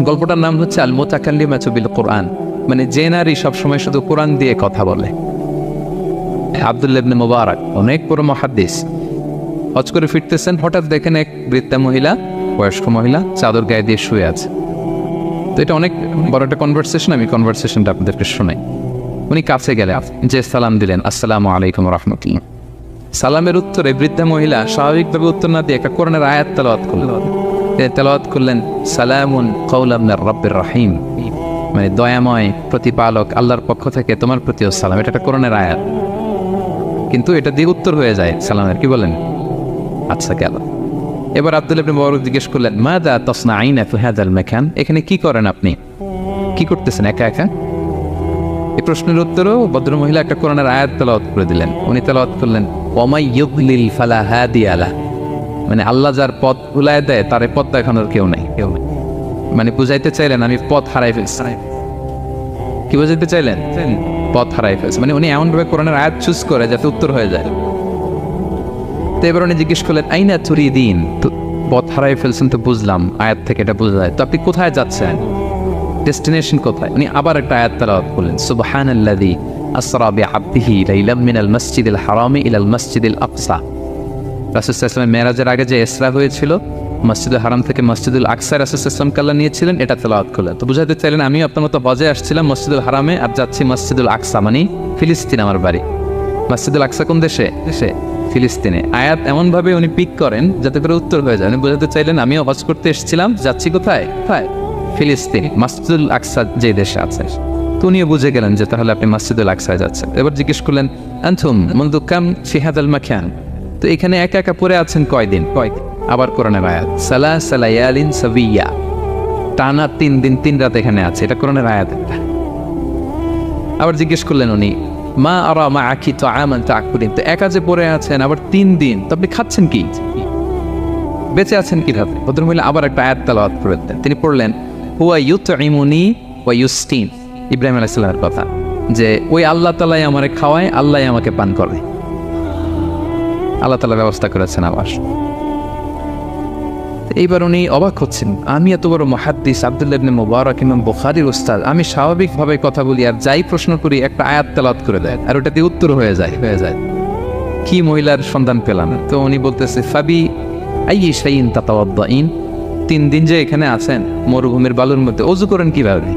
গল্পটার নাম হচ্ছে আল মুতাকাল্লিমাতু বিল কোরআন, মানে যে নারী সবসময় শুধু কোরআন দিয়ে কথা বলে। আব্দুল্লাহ ইবনে মুবারক অনেক বড় মুহাদ্দিস, হজ করে ফিরতেছেন, হঠাৎ দেখেন এক বৃদ্ধা মহিলা, বয়স্ক মহিলা চাদর গায়ে দিয়ে শুয়ে আছে। তো এটা অনেক বড় একটা কনভারসেশন, আমি কনভারসেশনটা আপনাদেরকে শোনাই। উনি কাছে গেলে যে সালাম দিলেন, আসসালামু আলাইকুম রাহমাতুল্লাহ। সালামের উত্তরে বৃদ্ধা মহিলা স্বাভাবিকভাবে উত্তর না দিয়ে একটা কোরআনের আয়াত তেলাওয়াত করলেন। তেলাওয়াত করলেন সালামুন কাওলাম মির রাব্বির রহিম, মানে দয়াময় প্রতিপালক আল্লাহর পক্ষ থেকে তোমার প্রতিও সালাম। এটা একটা কোরআনের আয়াত, কিন্তু এটা দিয়ে উত্তর হয়ে যায় সালামের। কি বলেন? আচ্ছা গেল। এবার আব্দুল্লাহ ইবনে মুবারক জিজ্ঞেস করলেন মাযা তাসনাঈনা ফি হাযাল মাকান, এখানে কি করেন আপনি, কি করতেছেন একা একা? এই প্রশ্নের উত্তরেও ভদ্রমহিলা একটা কোরআনের আয়াত তেলাওয়াত করে দিলেন। উনি তেলাওয়াত করলেন ওয়ামাই ইউদ্লিল ফালা হাদিয়া লাহ, মানে আল্লাহ যার পথ ভুলায় দেয় তার পথ দেখানোর কেউ নেই। মানে বুঝাইতে চাইলেন আমি পথ হারাই ফেলছি। কি বুঝাইতে চাইলেন? পথ হারাই ফেলছে, মানে উনি এমনভাবে কোরআনের আয়াত চুজ করে যাতে উত্তর হয়ে যায়। তো এবার উনি জিজ্ঞেস করলেন আইনা তুরিদিন, তো পথ হারাই ফেলছেন তো বুঝলাম, আয়াত থেকে এটা বোঝা যায়, তো আপনি কোথায় যাচ্ছেন, ডেস্টিনেশন কোথায়? উনি আবার একটা আয়াত তেলাওয়াত করলেন সুবহানাল্লাযী আসরা বিআবদিহি লাইলাম মিনাল মাসজিদিল হারামি ইলাল মাসজিদিল আকসা। রাসূল সাল্লাল্লাহু আলাইহি ওয়াসাল্লাম মেরাজের আগে যে ইসরা হয়েছিল, মসজিদুল হারাম থেকে মসজিদুল আকসা রাসূল সাল্লাল্লাহু আলাইহি ওয়াসাল্লাম আল্লাহ নিয়েছিলেন, এটা তেলাওয়াত করলেন। তো বুঝাতে চাইলেন আমি আপনার মতো হজে আসছিলাম মসজিদুল হারামে, আর যাচ্ছি মসজিদুল আকসা, মানে ফিলিস্তিন আমার বাড়ি। মসজিদুল আকসা কোন দেশে? ফিলিস্তিনে। আয়াত এমনভাবে উনি পিক করেন যাতে করে উত্তর হয়ে যায়। উনি বোঝাতে চাইলেন আমিও হজ করতে এসেছিলাম, যাচ্ছি কোথায়? ফিলিস্তিন, মসজিদুল আকসা যে দেশে আছে। তো উনিও বুঝে গেলেন যে তাহলে আপনি মসজিদুল আকসায় যাচ্ছেন। এবার জিজ্ঞেস করলেন আনতুম মুনযু কাম ফি হাযাল মাকান, তো এখানে একা একা পড়ে আছেন কয়দিন? আবার কোরআনের আয়াত সালাসা লায়ালিন সাবিয়া, টানা 3 দিন 3 রাত এখানে আছে, এটা কোরআনের আয়াত। আবার জিজ্ঞেস করলেন উনি মা আরা মাআকি তাআমান তাকুলিন, তো একা যে পড়ে আছেন আবার 3 দিন, তো আপনি খাচ্ছেন কি, বেঁচে আছেন কিভাবে? ভদ্রমহিলা আবার একটা আয়াত তেলাওয়াত করে দিলেন। তিনি পড়লেন হুয়া ইউতঈমুনি ওয়া ইউসকিন, ইব্রাহিম আলাইহিস সালামের কথা, যে ওই আল্লাহ তাআলাই আমারে খাওয়ায়, আল্লাহই আমাকে পান করে। আল্লাহ তাআলা ব্যবস্থা করেছেন আবার। এইবার উনি অবাক হচ্ছেন, আমি এত বড় মুহাদ্দিস আব্দুল্লাহ ইবনে মুবারক ইমাম বুখারীর উস্তাদ, আমি স্বাভাবিকভাবে কথা বলি আর যাই প্রশ্ন করি একটা আয়াত তেলাওয়াত করে দেয় আর ওটাতে উত্তর হয়ে যায়। কি মহিলার সন্ধান পেলাম? তো উনি বলতেছে ফাবি আইয়ি শাইইন তাতাওয়াদ্দাইন, 3 দিন যে এখানে আছেন মরুভূমির বালুর মধ্যে ওযু করেন কিভাবে?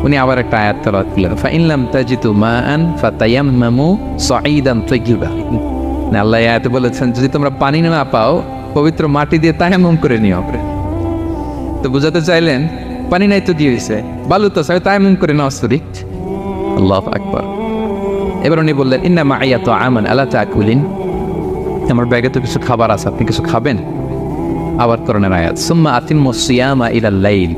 উনি আবার একটা আয়াত তেলাওয়াত করলেন ফাইন লাম তাজিদু মাআন ফাতায়াম্মামু সাঈদান তাইয়্যিবা, না আল্লাহ আয়াতে বলেছেন যদি তোমরা পানি না পাও পবিত্র মাটি দিয়ে তায়াম্মুম করে নিও। তো বুঝাতে চাইলেন পানি নাই তো দিয়ে হয়েছে, বালু তো সবাই তায়াম্মুম করে নাও। আল্লাহু আকবার। এবার উনি বললেন ইন্না মাইয়া তাআমান আলা তাকুলিন, আমার ব্যাগে তো কিছু খাবার আছে, আপনি কিছু খাবেন? আবার কোরআনের আয়াত সুম্মা আতিম্মুস সিয়ামা ইলাল লাইল,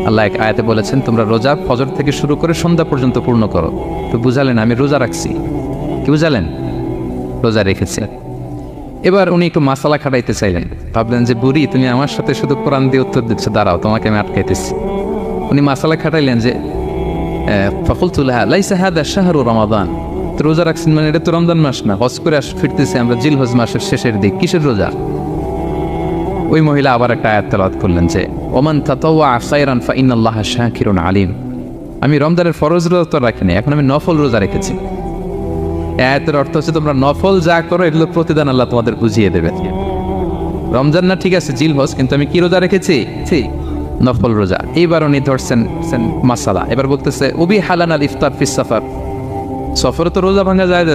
আল্লাহ এক আয়াতে বলেছেন তোমরা রোজা ফজর থেকে শুরু করে সন্ধ্যা পর্যন্ত পূর্ণ করো। তো বুঝালেন আমি রোজা রাখছি। কি বুঝালেন? রোজা রেখেছি। এবার উনি একটু মাসালা খাটাইতে চাইলেন, ভাবলেন যে বুড়ি তুমি আমার সাথে শুধু কোরআন দিয়ে উত্তর দিচ্ছ, দাঁড়াও তোমাকে আমি আটকাইতেছি। উনি মাসালা খাটাইলেন যে ফাকুলতু লাহা লাইসা হাদা শাহরু রমাদান, তো রোজা রাখছেন মানে এটা তো রমজান মাস না, হজ করে ফিরতেছি আমরা জিলহজ মাসের শেষের দিক, কিসের রোজা? ওই মহিলা আবার একটা আয়াত তেলাওয়াত করলেন যে ওমান তাতাওয়া খায়রান ফাইনাল্লাহা শাকিরুন আলিম, আমি রমজানের ফরজ রোজা তো রাখিনি, এখন আমি নফল রোজা রেখেছি। আয়াতের অর্থ হচ্ছে তোমরা নফল যা করো এগুলো প্রতিদান আল্লাহ তোমাদের বুঝিয়ে দেবে। রমজান না ঠিক আছে জিলহজ, কিন্তু আমি কি রোজা রেখেছি? নফল রোজা। এইবার উনি ধরছেন মাসালা, এবার বলতেছে উবি হালান আল ইফতার ফিস সাফার, সফরে তো রোজা ভাঙা যায়,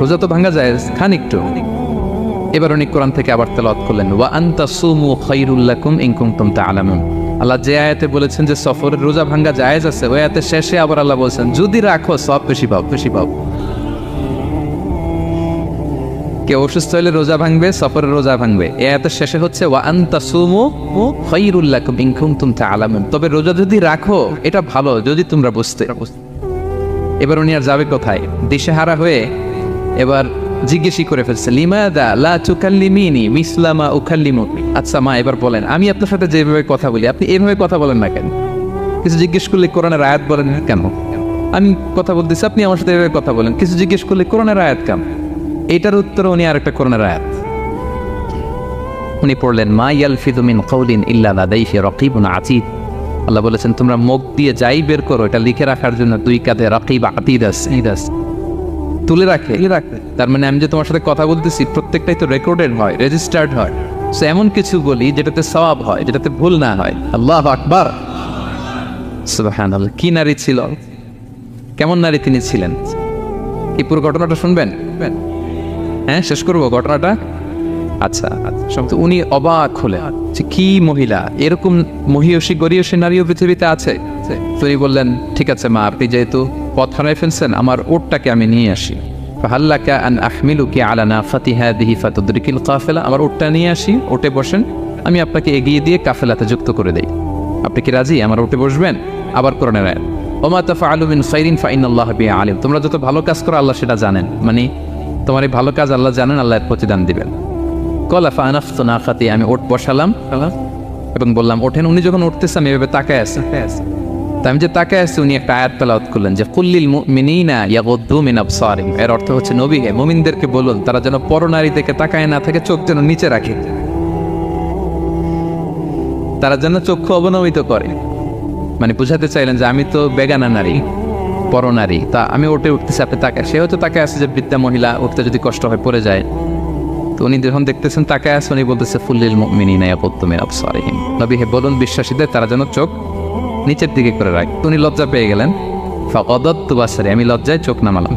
রোজা তো ভাঙা যায়, খান একটু। এবার উনি কোরআন থেকে আবার তেলাওয়াত করলেন ওয়া আনতা সুমু খায়রুল লাকুম ইন কুনতুম তা'লামুন, আল্লাহ যে আয়াতে বলেছেন যে সফরের রোজা ভাঙা জায়েজ আছে, ওই আয়াতের শেষে আবার আল্লাহ বলেছেন যদি রাখো সব বেশি পাও। কেউ অসুস্থ হলে রোজা ভাঙবে, সফরের রোজা ভাঙবে। এই আয়াতের শেষে হচ্ছে ওয়া আনতা সুমু খায়রুল লাকুম ইন কুনতুম তা'লামুন, তবে রোজা যদি রাখো এটা ভালো যদি তোমরা বুঝতে। এবার উনি আর যাবে কোথায়? দিশেহারা হয়ে এবার জিজ্ঞেসই করে ফেলছে লিমাদা লা তুকাল্লিমিনি মিসলা মা উকাল্লিমুকি, আচ্ছা মা এবার বলেন আমি আপনার সাথে যেভাবে কথা বলি আপনি এইভাবে কথা বলেন না কেন? কিছু জিজ্ঞেস করলে কোরআনের আয়াত বলেন কেন? আমি কথা বলতেছি আপনি আমার সাথে এভাবে কথা বলেন, কিছু জিজ্ঞেস করলে কোরআনের আয়াত কেন? এটার উত্তরে উনি আর একটা কোরআনের আয়াত উনি পড়লেন মা ইয়ালফিযু মিন কাউলিন ইল্লা লাদাইহি রাকিবুন আতীদ। আল্লাহ বলেছেন তোমরা মুখ দিয়ে যাই বের করো এটা লিখে রাখার জন্য দুই কাঁধে রাকিব আতীদ আছে, তুলে রাখে। তার মানে আমি যে তোমার সাথে কথা বলতেছি প্রত্যেকটাই তো রেকর্ডেড হয়, রেজিস্টার্ড হয়। সো এমন কিছু বলি যেটাতে সওয়াব হয়, যেটাতে ভুল না হয়। আল্লাহু আকবার, সুবহানাল্লাহ। কি নারী ছিল, কেমন নারী তিনি ছিলেন, কি পুরো ঘটনাটা শুনবেন? হ্যাঁ, শেষ করবো ঘটনাটা। আচ্ছা, উনি অবাক হলেন যে কি মহিলা, এরকম মহিয়সী গরিয়সী নারীও পৃথিবীতে আছে। তিনি বললেন ঠিক আছে মা, আপনি যেহেতু পথ হারাই ফেলছেন, আমার ওটটাকে আমি নিয়ে আসি। ফাহাল্লাকা আন আহমিলুকি আলা নাফাতি হাদিহি ফাতুদরিকিল কাফেলা। আমার ওটটা নিয়ে আসি, ওটে বসেন, আমি আপনাকে এগিয়ে দিয়ে কাফেলাতে যুক্ত করে দেই। আপনি কি রাজি আমার ওটে বসবেন? আবার কোরআনের আয়াত, ওমা তাফআলু মিন খাইরিন ফাইনাল্লাহা বিহি আলিম। তোমরা যত ভালো কাজ করো আল্লাহ সেটা জানেন, মানে তোমার এই ভালো কাজ আল্লাহ জানেন, আল্লাহ এর প্রতিদান দিবেন। কলা ফানাফতু নাকাতি, আমি ওট বসালাম এবং বললাম ওঠেন। উনি যখন উঠতেছে আমি এভাবে তাকায় আছি, তা আমি যে তাকায় আছি উনি একটা আয়াত তেলাওয়াত করলেন যে কুল্লিল মুমিনিনা ইয়াগুদ্দু মিন আবসারিহিম। এর অর্থ হচ্ছে নবী হে মুমিনদেরকে বলুন তারা যেন পরনারী দিকে তাকায় না থাকে, চোখ যেন নিচে রাখে, তারা যেন চক্ষু অবনমিত করে। মানে বুঝাতে চাইলেন যে আমি তো বেগানা নারী, পরনারী, তা আমি ওটে উঠতেছি, আপনি তাকায়। সে হয়তো তাকায় আছে যে বৃদ্ধা মহিলা উঠতে যদি কষ্ট হয় পড়ে যায়। তো উনি যখন দেখতেছেন তাকায় আছে, উনি বলতেছে ফুল্লিল মুমিনিনা ইয়াগুদ্দু মিন আবসারিহিম। নবী হে বলুন বিশ্বাসীদের তারা যেন চোখ নিচের দিকে করে রাখে। উনি লজ্জা পেয়ে গেলেন। ফাকাদাতু বাসারি, আমি লজ্জায় চোখ নামালাম।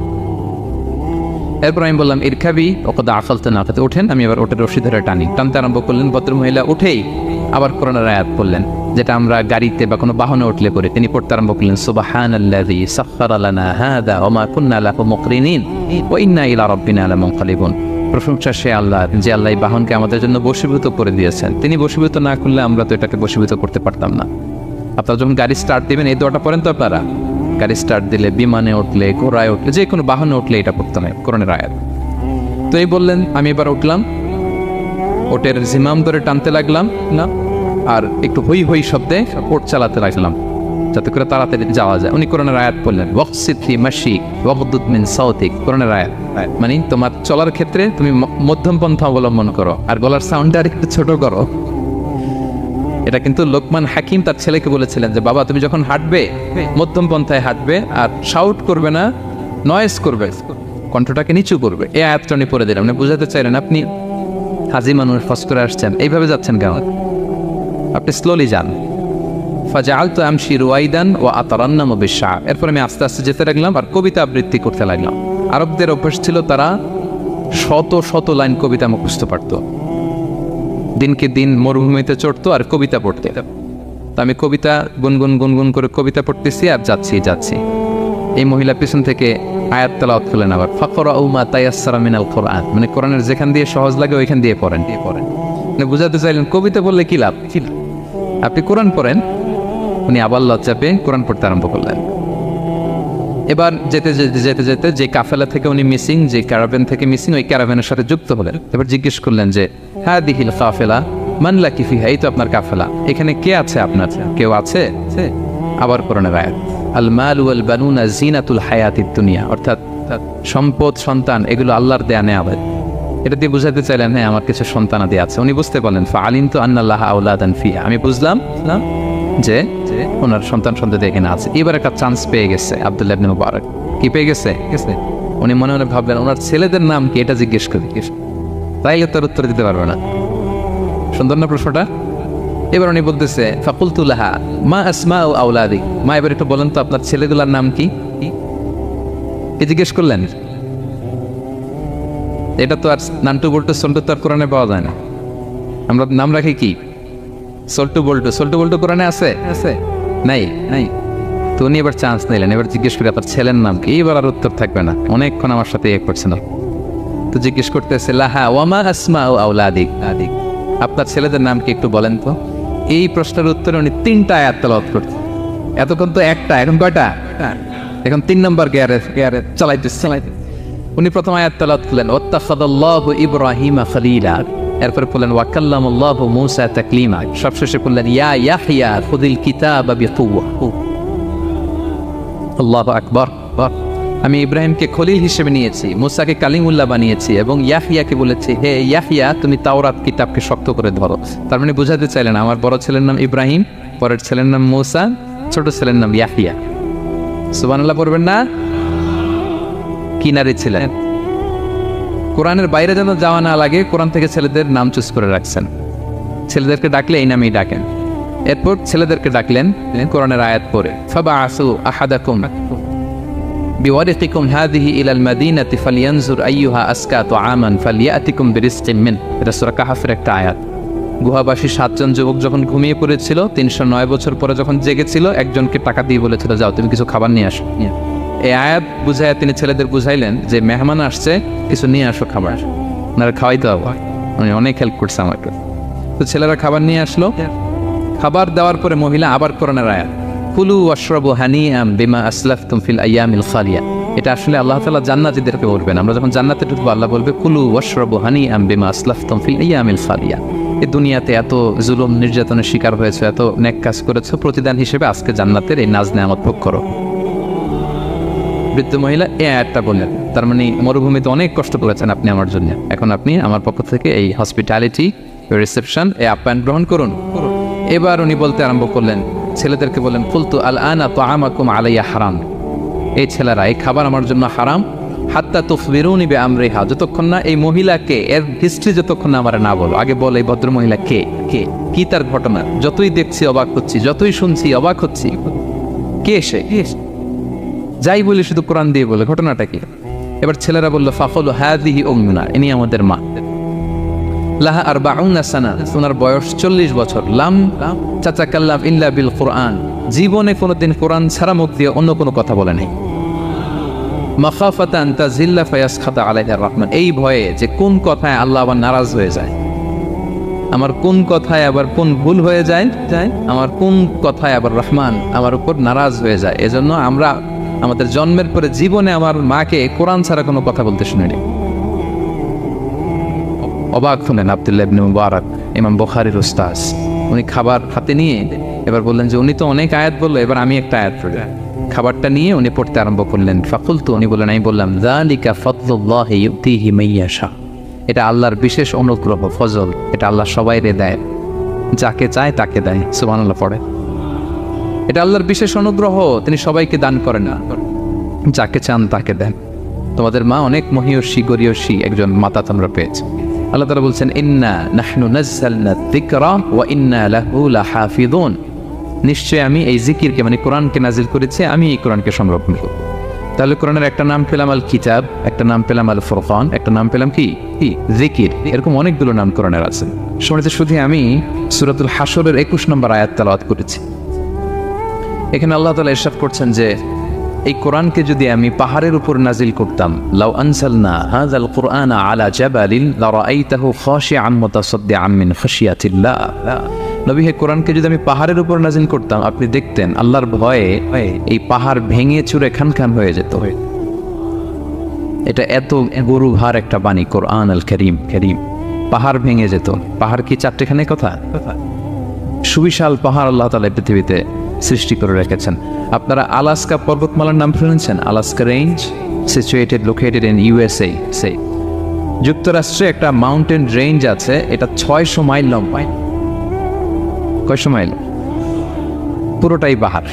এরপর আমি বললাম ইরকাবি ওয়াকাদ আকালতু নাকাতে, ওঠেন। আমি আবার ওটের রশি ধরে টানতে আরম্ভ করলেন। ভদ্রমহিলা উঠেই আবার কোরআনের আয়াত পড়লেন, যেটা আমরা গাড়িতে বা কোনো বাহনে উঠলে পড়ি। তিনি পড়তে আরম্ভ করলেন সুবহানাল্লাযী সাখখারা লানা হাযা ওয়া মা কুন্না লাহু মুকরিনিন ওয়া ইন্না ইলা রাব্বিনা লামুনকালিবুন। প্রশংসা সে আল্লাহ, যে আল্লাহ এই বাহনকে আমাদের জন্য বশীভূত করে দিয়েছেন। তিনি বশীভূত না করলে আমরা তো এটাকে বশীভূত করতে পারতাম না। আপনারা যখন গাড়ি স্টার্ট দিবেন এই দোয়াটা পড়েন তো আপনারা। গাড়ি স্টার্ট দিলে, বিমানে উঠলে, ঘোড়ায় উঠলে, যে কোনো বাহনে উঠলে এটা পড়তে হয়, কোরআনের আয়াত। তো এই বললেন, আমি এবার উঠলাম, ওটের জিমাম ধরে টানতে লাগলাম না, আর একটু হই হই শব্দে ওট চালাতে লাগলাম যাতে করে তাড়াতাড়ি যাওয়া যায়। উনি কোরআনের আয়াত বললেন ওয়াকসিদ ফি মাশিক ওয়াগদুদ মিন সাউতিক। কোরআনের আয়াত মানে তোমার চলার ক্ষেত্রে তুমি মধ্যম পন্থা অবলম্বন করো আর গলার সাউন্ডটা আর একটু ছোট করো। এটা কিন্তু লোকমান হাকিম তার ছেলেকে বলেছিলেন যে বাবা তুমি যখন হাঁটবে মধ্যম পন্থায় হাঁটবে, আর শাউট করবে না, নয়েজ করবে, কণ্ঠটাকে নিচু করবে। এই আয়াতটা উনি পড়ে দিলেন। মানে বুঝাতে চাইলেন আপনি হাজি মানুষ, ফস করে আসছেন, এইভাবে যাচ্ছেন কেন? আপনি স্লোলি যান। ফাজাআলতু আমশি রুয়াইদান ওয়া আতারান্নামু বিশ-শা'র। এরপর আমি আস্তে আস্তে যেতে লাগলাম আর কবিতা আবৃত্তি করতে লাগলাম। আরবদের অভ্যাস ছিল তারা শত শত লাইন কবিতা মুখস্থ পারত। দিনকে দিন মরুভূমিতে চড়তো আর কবিতা পড়তে। তো আমি কবিতা গুনগুন করে কবিতা পড়তেছি আর যাচ্ছি। এই মহিলা পিছন থেকে আয়াত তেলাওয়াত করলেন আবার, ফাকরাউ মা তায়াসসারা মিনাল কোরআন। মানে কোরআনের যেখান দিয়ে সহজ লাগে ওইখান দিয়ে পড়েন। মানে বুঝাতে চাইলেন কবিতা বললে কি লাভ, আপনি কোরআন পড়েন। উনি আবার লজ্জা পেয়ে কোরআন পড়তে আরম্ভ করলেন। এবার যেতে যেতে যে কাফেলা থেকে উনি মিসিং, যে ক্যারাভ্যান থেকে মিসিং, ওই ক্যারাভ্যানের সাথে যুক্ত হলেন। এবার জিজ্ঞেস করলেন যে হাদিহিল কাফেলা মান লাকি ফিহা, এই তো আপনার কাফেলা, এখানে কে আছে আপনার, কেউ আছে? আবার কোরআনের আয়াত, আল মাল ওয়াল বানুনা জিনাতুল হায়াতিদ দুনিয়া, অর্থাৎ সম্পদ, সন্তান, এগুলো আল্লাহর দেয়া নেয়ামত। এটা দিয়ে বুঝাতে চাইলেন হ্যাঁ আমার কিছু সন্তানাদি আছে। উনি বুঝতে পারলেন ফাআলিমতু আন্নাল্লাহা আওলাদান ফিহা, আমি বুঝলাম যে ওনার সন্তান এখানে আছে। এবার একটা চান্স পেয়ে গেছে আব্দুল্লাহ ইবনে মুবারক। কি পেয়ে গেছে? উনি মনে মনে ভাবলেন ওনার ছেলেদের নাম কি, এটা জিজ্ঞেস করি, তাইলে তার উত্তর দিতে পারবে না। সুন্দর না প্রশ্নটা? এবার উনি বলতেছে ফাকুলতু লাহা মা আসমাউ আওলাদি, মা এবার একটু বলেন তো আপনার ছেলেগুলোর নাম কি জিজ্ঞেস করলেন। এটা তো আর নান্টু বল্টু সল্টু তো আর কোরআনে পাওয়া যায় না। আমরা নাম রাখি কি সল্টু বল্টু কোরআনে আছে? নাই। তো উনি এবার চান্স নিলেন, এবার জিজ্ঞেস করে আপনার ছেলের নাম কি। এইবার আর উত্তর থাকবে না, অনেকক্ষণ আমার সাথে করছে না। তো জিজ্ঞেস করতেছে লাহা ওয়ামা আসমাউ আওলাদিক, আপনার ছেলেদের নাম কি একটু বলেন তো। এই প্রশ্নের উত্তরে উনি 3টা আয়াত তেলাওয়াত করতেন। এতক্ষণ তো একটা, এখন কয়টা? এখন 3 নম্বর গিয়ারে চালাইতেছে। উনি প্রথম আয়াত তেলাওয়াত করলেন ওয়াত্তাখাযাল্লাহু ইব্রাহিমা খলিলা, এরপরে বললেন ওয়া কাল্লামাল্লাহু মূসা তাকলিমা, সবশেষে বললেন ইয়া ইয়াহইয়া খুযিল কিতাবা বিকুওয়া। আল্লাহু আকবার। আমি ইব্রাহিমকে খলিল হিসেবে নিয়েছি, মুসাকে কালিমুল্লাহ বানিয়েছি, এবং ইয়াহিয়াকে বলেছি, হে ইয়াহিয়া তুমি তাওরাত কিতাবকে শক্ত করে ধরো। তার মানে বোঝাতে চাইলেন আমার বড় ছেলের নাম ইব্রাহিম, পরের ছেলের নাম মুসা, ছোট ছেলের নাম ইয়াহিয়া। সুবহানাল্লাহ পড়বেন না? কিনারে ছিলেন। কোরআনের বাইরে যেন যাওয়া না লাগে, কোরআন থেকে ছেলেদের নাম চুজ করে রাখছেন। ছেলেদেরকে ডাকলে এই নামেই ডাকেন। এরপর ছেলেদেরকে ডাকলেন কোরআনের আয়াত পড়ে, ফাবআসু আহাদাকুম বিওয়ারিকিকুম হাযিহি ইলাল মাদিনাতি ফালিয়ানজুর আইয়ুহা আসকা তুআমান ফালিয়াতিকুম বিরিজকিম মিন। এটা সূরা কাহফের একটা আয়াত। গুহাবাসী 7 জন যুবক যখন ঘুমিয়ে পড়েছিল, 309 বছর পরে যখন জেগেছিল, একজনকে টাকা দিয়ে বলেছিল যাও তুমি কিছু খাবার নিয়ে আসো। এই আয়াত বুঝায় তিনি ছেলেদের বুঝাইলেন যে মেহমান আসছে, কিছু নিয়ে আসো খাবার, আপনারা খাওয়াইতে হবে। উনি অনেক হেল্প করছে আমাকে। তো ছেলেরা খাবার নিয়ে আসলো। খাবার দেওয়ার পরে মহিলা আবার কোরআনের আয়াত, কুলু ওয়াশরাবু হানিআম বিমা আসলাফতুম ফিল আইয়ামিল খালিয়া। এটা আসলে আল্লাহ তাআলা জান্নাতীদেরকে বলবেন। আমরা যখন জান্নাতে ঢুকবো আল্লাহ বলবে কুলু ওয়াশরাবু হানিআম বিমা আসলাফতুম ফিল আইয়ামিল খালিয়া। এই দুনিয়াতে এত জুলুম নির্যাতনের শিকার হয়েছে, এত নেক কাজ করেছো, প্রতিদান হিসেবে আজকে জান্নাতের এই নাজ নেয়ামত ভোগ করো। বৃদ্ধ মহিলা এই আয়াতটা বললেন, তার মানে মরুভূমিতে অনেক কষ্ট করেছেন আপনি আমার জন্য, এখন আপনি আমার পক্ষ থেকে এই হসপিটালিটি রিসেপশন, এই আপ্যায়ন গ্রহণ করুন। এবার উনি বলতে আরম্ভ করলেন, ছেলেদেরকে বললেন, কুলতু আল আনা তুআমাকুম আলাইয়া হারাম। এই ছেলেরা, এই খাবার আমার জন্য হারাম, হাত্তা তুখবিরুনি বিআমরিহা, যতক্ষণ না এই মহিলাকে, এর হিস্ট্রি যতক্ষণ না আমার না বলো। আগে বল এই ভদ্র মহিলা কে, কে, কি তার ঘটনা। যতই দেখছি অবাক হচ্ছি, যতই শুনছি অবাক হচ্ছি। কে সে? যাই বলি শুধু কোরআন দিয়ে বলে, ঘটনাটা কি? এবার ছেলেরা বললো, ফাকুলু হাযিহি উম্মুনা, ইনি আমাদের মা। লাহা আরবাউনা সানা, ওনার বয়স 40 বছর। লাম তাতাকাল্লাম ইল্লা বিল কুরআন, জীবনে কোনোদিন কোরআন ছাড়া মুখ দিয়ে অন্য কোনো কথা বলে নাই। মাখাফাতান তাজিল্লা ফায়াসখাতা আলাইহা রহমান, এই ভয়ে যে কোন কথায় আল্লাহ আবার নারাজ হয়ে যায়, আমার কোন কথায় আবার কোন ভুল হয়ে যায়, আমার কোন কথায় আবার রহমান আমার উপর নারাজ হয়ে যায়। এজন্য আমরা আমাদের জন্মের পরে জীবনে আমার মাকে কোরআন ছাড়া কোনো কথা বলতে শুনিনি। অবাক হলেন আব্দুল্লাহ ইবনে মুবারক, ইমাম বুখারীর উস্তাদ। উনি খাবার হাতে নিয়ে এবার বললেন যে উনি তো অনেক আয়াত বললো, এবার আমি একটা আয়াত পড়ি। খাবারটা নিয়ে উনি পড়তে আরম্ভ করলেন। ফাকুলতু, উনি বললেন, আমি বললাম, যালিকা ফাদলুল্লাহি ইউতিহি মাইয়াশা, এটা আল্লাহর বিশেষ অনুগ্রহ, ফজল, এটা আল্লাহ সবাইরে দেয়, যাকে চায় তাকে দেয়। সুবহানাল্লাহ পড়ে। এটা আল্লাহর বিশেষ অনুগ্রহ, তিনি সবাইকে দান করেন না, যাকে চান তাকে দেন। তোমাদের মা অনেক মহিয়সী গরিয়সী একজন মাতা তোমরা পেয়েছ। আল্লাহ তাআলা বলছেন, ইন্না নাহনু নাযালনা যিকরা ওয়া ইন্না লাহু লাহাফিযুন, নিশ্চয় আমি এই জিকিরকে মানে কোরআনকে নাজিল করেছি, আমি এই কোরআনকে সংরক্ষণ করব। তাহলে কোরআনের একটা নাম পেলাম আল কিতাব, একটা নাম পেলাম আল ফুরকান, একটা নাম পেলাম কি জিকির। এরকম অনেকগুলো নাম কোরআনের আছে। শুনেছি শুধু আমি সূরাতুল হাশরের 21 নম্বর আয়াত তেলাওয়াত করেছি। এখানে আল্লাহ তাআলা ইরশাদ করছেন যে এই কোরআনকে যদি আমি পাহাড়ের উপর নাজিল করতাম, লাউ আনজালনা হাযাল কুরআনা আলা জাবালিন লারাআইতাহু খাশিআন মুতাসাদ্দিআন মিন খাশিয়াতিল্লাহ। নবী, হে কোরআনকে যদি আমি পাহাড়ের উপর নাজিল করতাম, আপনি দেখতেন আল্লাহর ভয়ে এই পাহাড় ভেঙে চুরে খান হয়ে যেত। এটা এত গরু ভার একটা বাণী কোরআন আল কারীম। পাহাড় ভেঙে যেত। পাহাড় কি চারটেখানে কথা? সুবিশাল পাহাড় আল্লাহ তাআলা পৃথিবীতে সৃষ্টি করে রেখেছেন। আপনারা আলাস্কা পর্বতমালার নাম শুনেছেন? Alaska range, located in USA. যুক্তরাষ্ট্রে একটা মাউন্টেন রেঞ্জ আছে, এটা 600 মাইল লম্বা। কয়শো মাইল? পুরোটাই পাহাড়।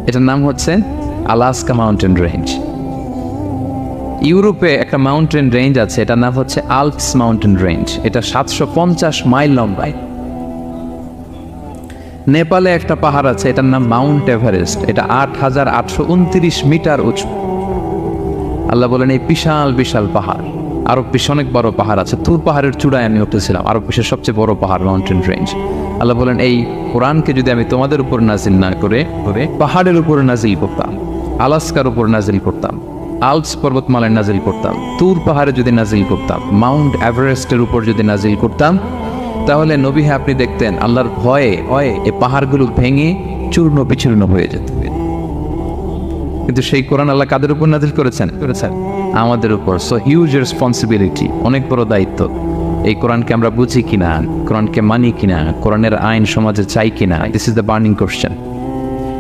এটার নাম হচ্ছে আলাস্কা মাউন্টেন রেঞ্জ। ইউরোপে একটা মাউন্টেন রেঞ্জ আছে, এটার নাম হচ্ছে আল্পস মাউন্টেন রেঞ্জ, এটা 750 মাইল লম্বা। নেপালে একটা পাহাড় আছে, এটার নাম মাউন্ট এভারেস্ট, এটা 8829 মিটার উঁচু। আল্লাহ বলেন এই বিশাল বিশাল পাহাড়। আরব বিশ্বে অনেক বড় পাহাড় আছে, তুর পাহাড়ের চূড়ায় আমি উঠেছিলাম, আরব বিশ্বের সবচেয়ে বড় পাহাড় মাউন্টেন রেঞ্জ। আল্লাহ বলেন এই কোরআনকে যদি আমি তোমাদের উপর নাজিল না করে পাহাড়ের উপর নাজিল করতাম, আলাস্কার উপর নাজিল করতাম, আল্পস পর্বতমালায় নাজিল করতাম, তুর পাহাড়ে যদি নাজিল করতাম, মাউন্ট এভারেস্টের উপর যদি নাজিল করতাম, তাহলে নবী হ্যাঁ আপনি দেখতেন আল্লাহর ভয়ে এই পাহাড়গুলো ভেঙে চূর্ণ বিচূর্ণ হয়ে যেত। কিন্তু সেই কোরআন আল্লাহ কাদের উপর নাজিল করেছেন? আমাদের উপর। সো হিউজ রেসপন্সিবিলিটি, অনেক বড় দায়িত্ব। এই কোরআনকে আমরা বুঝি কিনা, কোরআনকে মানি কিনা, কোরআনের আইন সমাজে চাই কিনা, this is the burning question.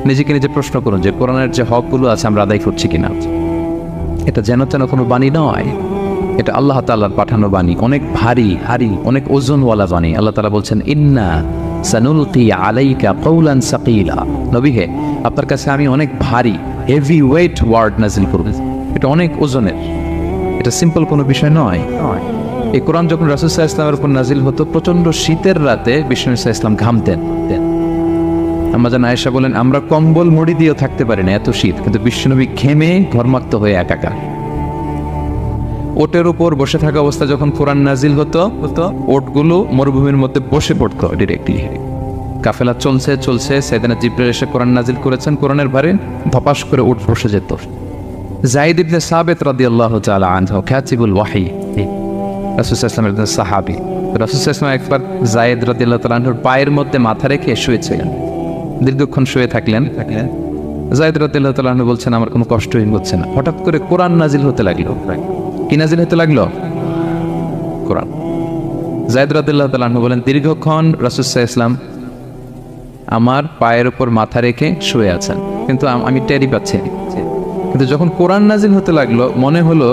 নিজেকে নিজে প্রশ্ন করুন যে কোরআনের যে হকগুলো আছে আমরা আদায় করছি কিনা। এটা যেন তেন কোনো বাণী নয়, এটা আল্লাহ তাআলার পাঠানো বাণী, অনেক ভারী অনেক ওজনওয়ালা বাণী। আল্লাহ তাআলা বলছেন ইন্না সানুলকি আলাইকা কওলান সাকিলা, নবী হে আপনার কাছে আমি অনেক ভারী হেভি ওয়েট ওয়ার্ড নাজিল করব, এটা অনেক ওজনের, এটা সিম্পল কোনো বিষয় নয়। এই কোরআন যখন রাসূল সাল্লাল্লাহু আলাইহি ওয়াসাল্লামের উপর নাজিল হতো, প্রচন্ড শীতের রাতে বিষ্ণু সাল্লাল্লাহু আলাইহি ওয়াসাল্লাম ঘামতেন। আম্মা জান আয়েশা বলেন আমরা কম্বল মুড়ি দিয়েও থাকতে পারি না, এত শীত, কিন্তু বিশ্বনবী ঘেমে ঘর্মাক্ত হয়ে একাকার। ওটের উপর বসে থাকা অবস্থা যখন কোরআন নাজিল হতো, ওটগুলো মরুভূমির মধ্যে বসে পড়তো ডিরেক্টলি। কাফেলা চলছে সাইয়েদনা জিবরাইল এসে কোরআন নাজিল করেছেন, কোরআনের ভারে ধপাস করে উট বসে যেত। যায়েদ ইবনে সাবিত রাদিয়াল্লাহু তাআলা আনহু কাতিবুল ওয়াহি, রাসূল সাল্লাল্লাহু আলাইহি ওয়াসাল্লামের সাহাবী, রাসূল সাল্লাল্লাহু আলাইহি ওয়াসাল্লাম একবার যায়েদ রাদিয়াল্লাহু তাআলা আনহুর পায়ের মধ্যে মাথা রেখে শুয়েছিলেন, দীর্ঘক্ষণ শুয়ে থাকলেন। যায়েদ রাদিয়াল্লাহু তাআলা আনহু বলছেন আমার কোনো কষ্টই হচ্ছে না। হঠাৎ করে কোরআন নাজিল হতে লাগলো। কি নাজিল হতে লাগলো? কোরআন। যায়েদ রাদিয়াল্লাহু তাআলা আনহু বলেন দীর্ঘক্ষণ রাসূল সাল্লাল্লাহু আলাইহি ওয়াসাল্লাম আমার পায়ের উপর মাথা রেখে শুয়ে আছেন, কিন্তু আমি টেরি পাচ্ছি। কিন্তু যখন কোরআন নাজিল হতে লাগলো মনে হলো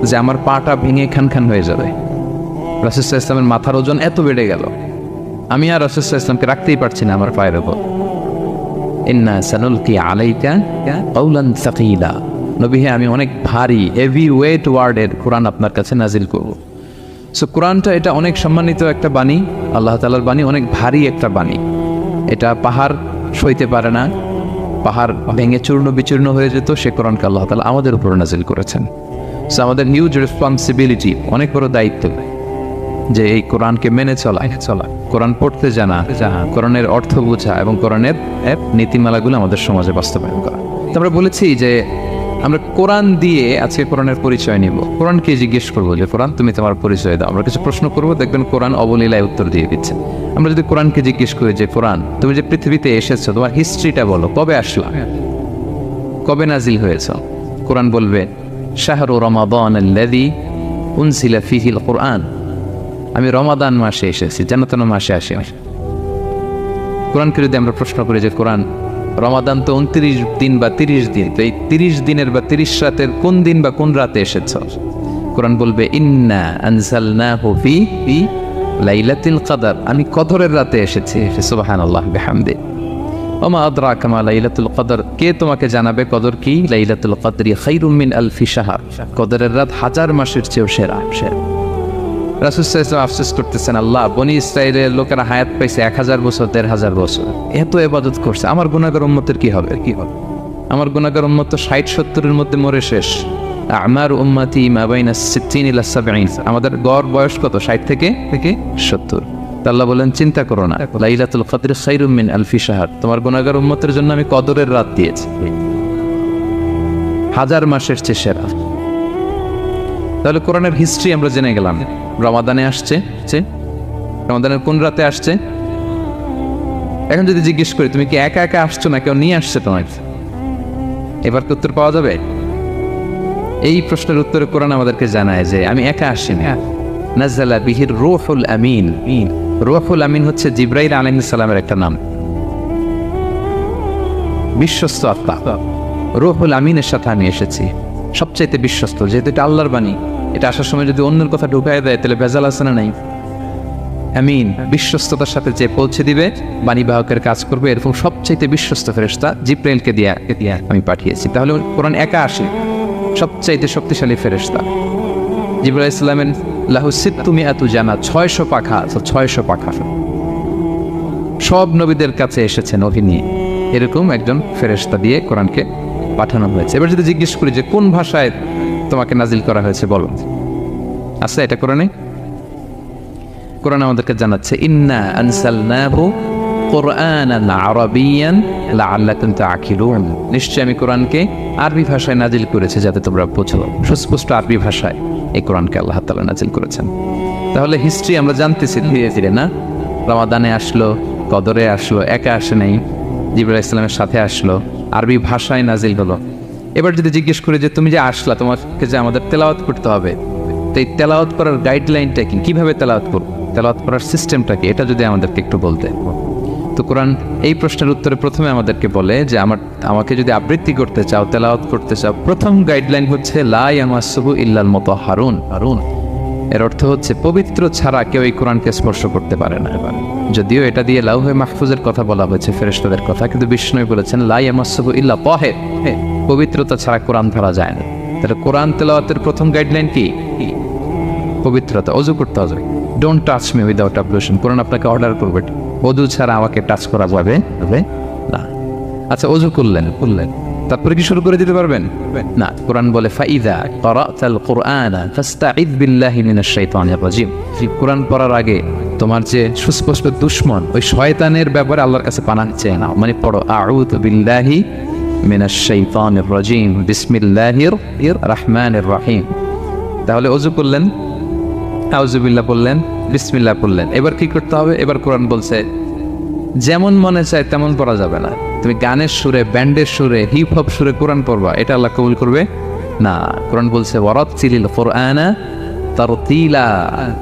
যে আমার পাটা ভেঙে খান হয়ে যাবে। রাসূল সাল্লাল্লাহু আলাইহি ওয়াসাল্লামের মাথার ওজন এত বেড়ে গেল, আমি আর রাসূল সাল্লাল্লাহু আলাইহি ওয়াসাল্লামকে রাখতেই পারছি না আমার পায়ের উপর। ইন্না সানুলকি আলাইকা কওলান সাকিলা, নবী হে আমি অনেক ভারী হেভি ওয়েট ওয়ার্ডের কোরআন আপনার কাছে নাজিল করব। সো কোরআনটা এটা অনেক সম্মানিত একটা বাণী, আল্লাহ তাআলার বাণী, অনেক ভারী একটা বাণী। এটা পাহাড় সইতে পারে না, পাহাড় ভেঙে চূর্ণ বিচূর্ণ হয়ে যেত, সে কোরআনকে আল্লাহ তাআলা আমাদের উপর নাজিল করেছেন। সো আমাদের হিউজ রেসপন্সিবিলিটি, অনেক বড় দায়িত্ব যে এই কোরআনকে মেনে চলা, কোরআন পড়তে জানা, কোরআনের অর্থ বোঝা এবং কোরআনের নীতিমালাগুলো আমাদের সমাজে বাস্তবায়ন করা। তো আমরা বলেছি যে আমরা কোরআন দিয়ে আজকে কোরআনের পরিচয় নিব। কোরআনকে জিজ্ঞেস করবো যে কোরআন তুমি তোমার পরিচয় দাও। আমরা কিছু প্রশ্ন করবো, দেখবেন কোরআন অবলীলায় উত্তর দিয়ে দিচ্ছে। আমরা যদি কোরআনকে জিজ্ঞেস করি যে কোরআন তুমি যে পৃথিবীতে এসেছো তোমার হিস্ট্রিটা বলো, কবে আসলা, কবে নাজিল হয়েছ? কোরআন বলবে শাহরু রমাদান আল্লাযী উনজিলা ফীহিল কুরআন, আমি রমাদান মাসে এসেছি, যেন তেন মাসে আসি। কোরআনকে যদি আমরা প্রশ্ন করি যে কোরআন রমাদান তো 29 দিন বা 30 দিন, তো এই 30 দিনের বা 30 রাতের কোন দিন বা কোন রাতে এসেছ? কোরআন বলবে ইন্না আনজালনাহু ফি লাইলাতুল কদর, আমি কদরের রাতে এসেছি। সুবহানাল্লাহ বিহামদি। ওমা আদরাকা মা লাইলাতুল কদর, কে তোমাকে জানাবে কদর কি? লাইলাতুল কদরি খায়রুম মিন আলফি শাহর, কদরের রাত 1000 মাসের চেয়েও সেরা। রাসূল সাল্লাল্লাহু আলাইহি ওয়াসাল্লাম আফসোস করতেছেন, আল্লাহ বনি ইসরাইলের লোকেরা হায়াত পাইছে 1000 বছর 1500 বছর, এত ইবাদত করছে, আমার গুনাহগার উম্মতের কি হবে? আমার গুনাহগার উম্মত তো 60-70 মধ্যে মরে শেষ। আমার উম্মতি মা বাইনা 60 ইলা 70, আমাদের গড় বয়স কত? 60 থেকে 70। আল্লাহ বলেন চিন্তা করো না, লাইলাতুল কদর খায়রুম মিন আলফি শাহর, তোমার গুনাহগার উম্মতের জন্য আমি কদরের রাত দিয়েছি 1000 মাসের চেয়ে সেরা। তাহলে কোরআনের হিস্ট্রি আমরা জেনে গেলাম। রমাদানে আসছে, রমাদানের কোন রাতে আসছে? এখন যদি জিজ্ঞেস করি তুমি কি একা একা আসছো না কেউ নিয়ে আসছে তোমার, এবার কি উত্তর পাওয়া যাবে? এই প্রশ্নের উত্তরে কোরআন আমাদেরকে জানায় যে আমি একা আসিনি। নাযালা বিহির রূহুল আমিন, রূহুল আমিন হচ্ছে জিবরাইল আলাইহিস সালামের একটা নাম, বিশ্বস্ত আত্মা। রূহুল আমিনের সাথে আমি এসেছি, সবচাইতে বিশ্বস্ত, যেহেতু এটা আল্লাহর বাণী, এটা আসার সময় যদি অন্যের কথা ঢুকায় দেয় তাহলে ভেজাল আছে না নাই? আমিন, বিশ্বস্ততার সাথে যে পৌঁছে দিবে, বাণীবাহকের কাজ করবে, এরকম সবচাইতে বিশ্বস্ত ফেরেশতা জিবরাইলকে দিয়ে আমি পাঠিয়েছি। তাহলে কোরআন একা আসে, সবচাইতে শক্তিশালী ফেরেশতা। জিবরাইল ইসলামের লাহু সিত্তুমিআতু জানাত, 600 পাখা, 600 পাখা, সব নবীদের কাছে এসেছেন ওহী নিয়ে, এরকম একজন ফেরেশতা দিয়ে কোরআনকে পাঠানো হয়েছে। এবার যদি জিজ্ঞেস করি যে কোন ভাষায় তোমাকে নাজিল করা হয়েছে বলো, আছে এটা কোরআনে? কোরআন আমাদেরকে জানাচ্ছে ইন্না আনসালনাহু কুরআনান আরাবিয়ান লাআল্লাকুম তাআকিলুন, নিশ্চয় আমি কোরআনকে আরবি ভাষায় নাজিল করেছি যাতে তোমরা বোঝো। সুস্পষ্ট আরবি ভাষায় এই কোরআনকে আল্লাহ তাআলা নাজিল করেছেন। তাহলে হিস্ট্রি আমরা জানতেছি ধীরে ধীরে, না? রমাদানে আসলো, কদরে আসলো, একা আসে নাই, জিবরাইল ইসলামের সাথে আসলো, আরবি ভাষায় নাজিল হলো। এবার যদি জিজ্ঞেস করি যে তুমি যে আসলা, তোমাকে যে আমাদের তেলাওয়াত করতে হবে, তো এই তেলাওয়াত করার গাইডলাইনটা কি, কিভাবে তেলাওয়াত করব, তেলাওয়াত করার সিস্টেমটা কি, এটা যদি আমাদেরকে একটু বলতে। তো কোরআন এই প্রশ্নের উত্তরে প্রথমে আমাদেরকে বলে যে আমাকে যদি আবৃত্তি করতে চাও, তেলাওয়াত করতে চাও, প্রথম গাইডলাইন হচ্ছে লা ইয়ামাসসুহু ইল্লাল মুতাহহারুন। এর অর্থ হচ্ছে পবিত্র ছাড়া কেউ এই কোরআনকে স্পর্শ করতে পারে না। যদিও এটা দিয়ে লাউহে মাহফুজের কথা বলা হয়েছে, ফেরেশতাদের কথা, কিন্তু বিষ্ণু বলেছেন লা ইয়ামাসসুহু ইল্লা তাহির, পবিত্রতা ছাড়া কোরআন ধরা যায় না। তাহলে কোরআন তেলাওয়াতের প্রথম গাইডলাইন কি? পবিত্রতা। অজু করতে হবে, ডোন্ট টাচ মি উইদাউট অ্যাবলুশন। কোরআন আপনাকে অর্ডার করবে অজু ছাড়া আমাকে টাচ করা যাবে না। আচ্ছা, অজু করলেন, তারপরে কি শুরু করে দিতে পারবেন? না। কোরআন বলে ফাইদা ক্বারাতাল কুরআনা ফাস্তাইদ বিল্লাহি মিনাশ শাইতানির রাজিম। কোরআন পড়ার আগে তোমার যে সুস্পষ্ট দুশমন ওই শয়তানের ব্যাপারে আল্লাহর কাছে পানাহ চেয়ে নাও। মানে পড়ো আউযু বিল্লাহি মিনাশ শাইতানির রাজিম বিসমিল্লাহির রহমানির রহিম। তাহলে অজু করলেন, আউযু বিল্লাহ বললেন, বিসমিল্লাহ বললেন। এবার কি করতে হবে? এবার কোরআন বলছে যেমন মনে চায় তেমন পড়া যাবে না। তুমি গানের সুরে, ব্যান্ডের সুরে, হিপ হপ সুরে কোরআন পড়বা, এটা আল্লাহ কবুল করবে না। কোরআন বলছে ওয়ারাত্তিলিল কুরআনা তারতিলা।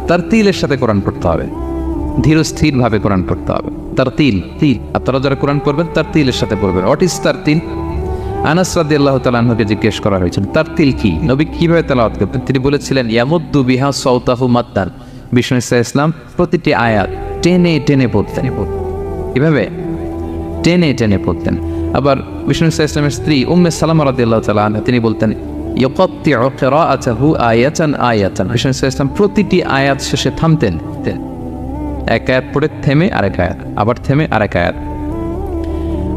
তারতিলের সাথে কোরআন পড়তে হবে, ধীর স্থির ভাবে কোরআন পড়তে হবে। তারতিল, আপনারা যারা কোরআন পড়বেন তারতিলের সাথে পড়বেন। What is তারতিল? আনাস রাদিয়াল্লাহু তাআলা আনহুকে জিজ্ঞেস করা হয়েছিল তারতিল কি, নবী কিভাবে তেলাওয়াত করতেন। তিনি বলেছিলেন ইয়ামুদ্দু বিহা সাওতাহু মাদ্দান। বিষ্ণু ইসলাম প্রতিটি আয়াত টেনে টেনে পড়তেন, এভাবে টেনে টেনে পড়তেন। আবার বিষ্ণু ইসলামের স্ত্রী উম্মে সালামা রাদিয়াল্লাহু তাআলা আনহা তিনি বলতেন ইয়াকাত্তিউ কিরাআতাহু আয়াতান আয়াতান। বিষ্ণু ইসলাম প্রতিটি আয়াত শেষে থামতেন, এক আয়াত পড়ে থেমে আরেক আয়াত, আবার থেমে আরেক আয়াত।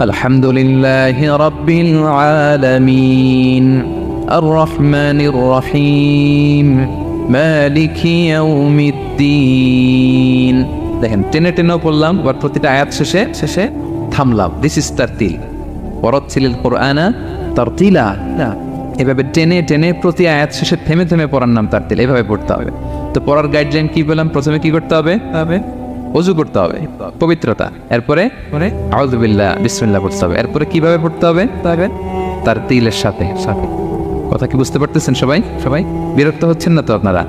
আলহামদুলিল্লাহি রাব্বিল আলামিন আর রহমানির রহিম মালিকি ইয়াউমিদ্দিন। দেখেন টেনে টেনেও পড়লাম, আবার প্রতিটা আয়াত শেষে থামলাম। This is তারতিল। ওয়ারাত্তিলিল কুরআনা তারতিলা। এভাবে টেনে টেনে প্রতি আয়াত শেষে থেমে থেমে পড়ার নাম তারতিল। এভাবে পড়তে হবে। তো পড়ার গাইডলাইন কি বললাম? প্রথমে কি করতে হবে? অজু করতে হবে, পবিত্রতা। এরপরে আউযু বিল্লাহ বিসমিল্লাহ পড়তে হবে। এরপরে কিভাবে পড়তে হবে? তারতিলের সাথে। কথা কি বুঝতে পারতেছেন সবাই? বিরক্ত হচ্ছেন না তো আপনারা?